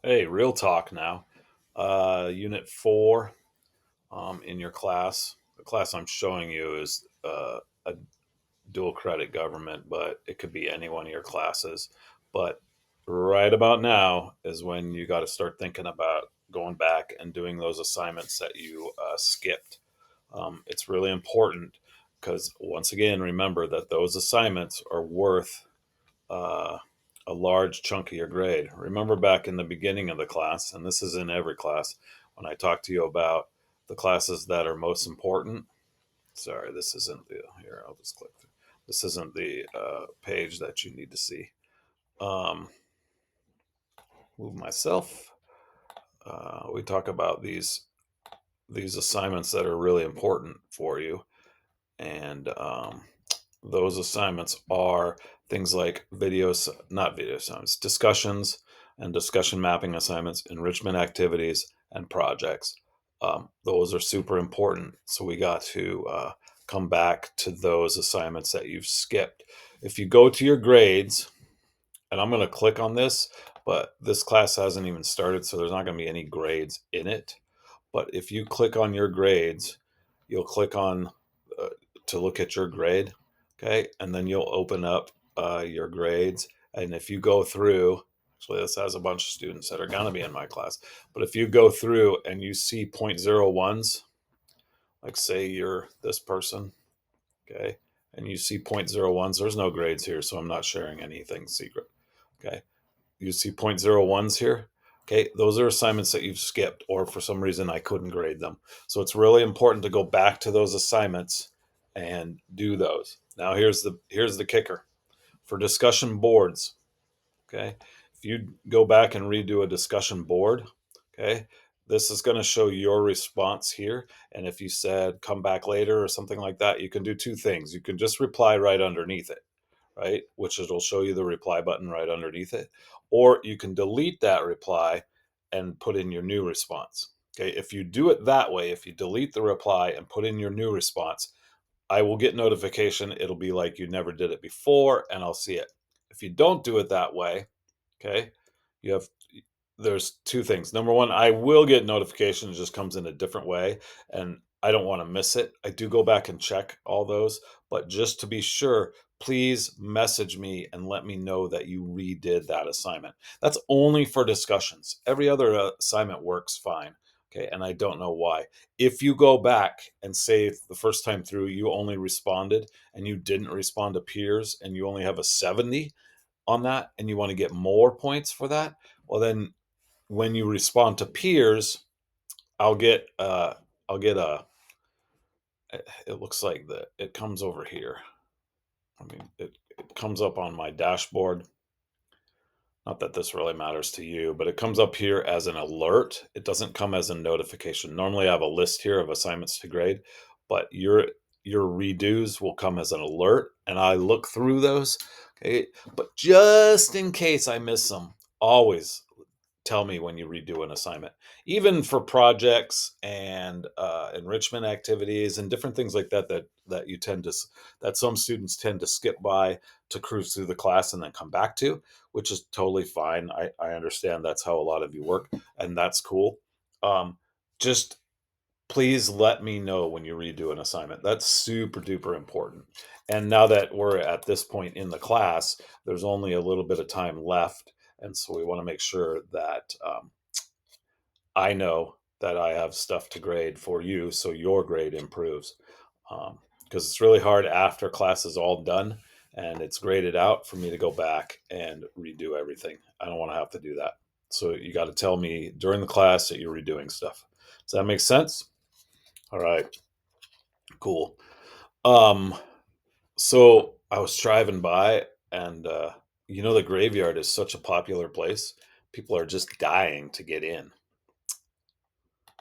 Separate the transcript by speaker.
Speaker 1: Hey, real talk now. Unit 4 in your class. The class I'm showing you is a dual credit government, but it could be any one of your classes. But right about now is when you got to start thinking about going back and doing those assignments that you skipped. It's really important because, once again, remember that those assignments are worth uh, a large chunk of your grade. Remember back in the beginning of the class, and this is in every class, when I talk to you about the classes that are most important. Sorry, this isn't the here. I'll just click through. This isn't the page that you need to see. Um, Move myself. We talk about these assignments that are really important for you, and those assignments are things like videos, not video assignments, discussions and discussion mapping assignments, enrichment activities, and projects. Those are super important. So we got to come back to those assignments that you've skipped. If you go to your grades, and I'm going to click on this, but this class hasn't even started, so there's not going to be any grades in it. But if you click on your grades, you'll click on uh, to look at your grade, okay, and then you'll open up your grades. And if you go through, actually, this has a bunch of students that are going to be in my class. But if you go through and you see point zero ones, like say you're this person, okay, and you see point zero ones, there's no grades here, so I'm not sharing anything secret, okay. You see point zero ones here. Okay, those are assignments that you've skipped, or for some reason I couldn't grade them. So it's really important to go back to those assignments and do those. Now here's the kicker for discussion boards. Okay, if you go back and redo a discussion board, okay, this is going to show your response here. And if you said come back later or something like that, you can do two things. You can just reply right underneath it, right? Which it'll show you the reply button right underneath it. Or you can delete that reply and put in your new response. Okay, if you do it that way, if you delete the reply and put in your new response, I will get notification. It'll be like you never did it before, and I'll see it. If you don't do it that way, okay, you have there's two things. Number one, I will get notifications, it just comes in a different way, and I don't want to miss it. I do go back and check all those, but just to be sure, please message me and let me know that you redid that assignment. That's only for discussions. Every other assignment works fine. Okay, and I don't know why. If you go back and say the first time through you only responded and you didn't respond to peers and you only have a 70 on that and you want to get more points for that, well then when you respond to peers, I'll get I'll get a it looks like that it comes over here. I mean it comes up on my dashboard. Not that this really matters to you, but it comes up here as an alert. It doesn't come as a notification. Normally I have a list here of assignments to grade, but your redos will come as an alert and I look through those. Okay. But just in case I miss them, always tell me when you redo an assignment, even for projects and enrichment activities and different things like that that you tend to that some students tend to skip by to cruise through the class and then come back to, which is totally fine. I understand that's how a lot of you work, and that's cool. um, just please let me know when you redo an assignment. That's super duper important. And now that we're at this point in the class, there's only a little bit of time left. And so we want to make sure that I know that I have stuff to grade for you so your grade improves. Because it's really hard after class is all done and it's graded out for me to go back and redo everything. I don't want to have to do that. So you got to tell me during the class that you're redoing stuff. Does that make sense? All right. Cool. Um, so I was driving by and the graveyard is such a popular place. People are just dying to get in.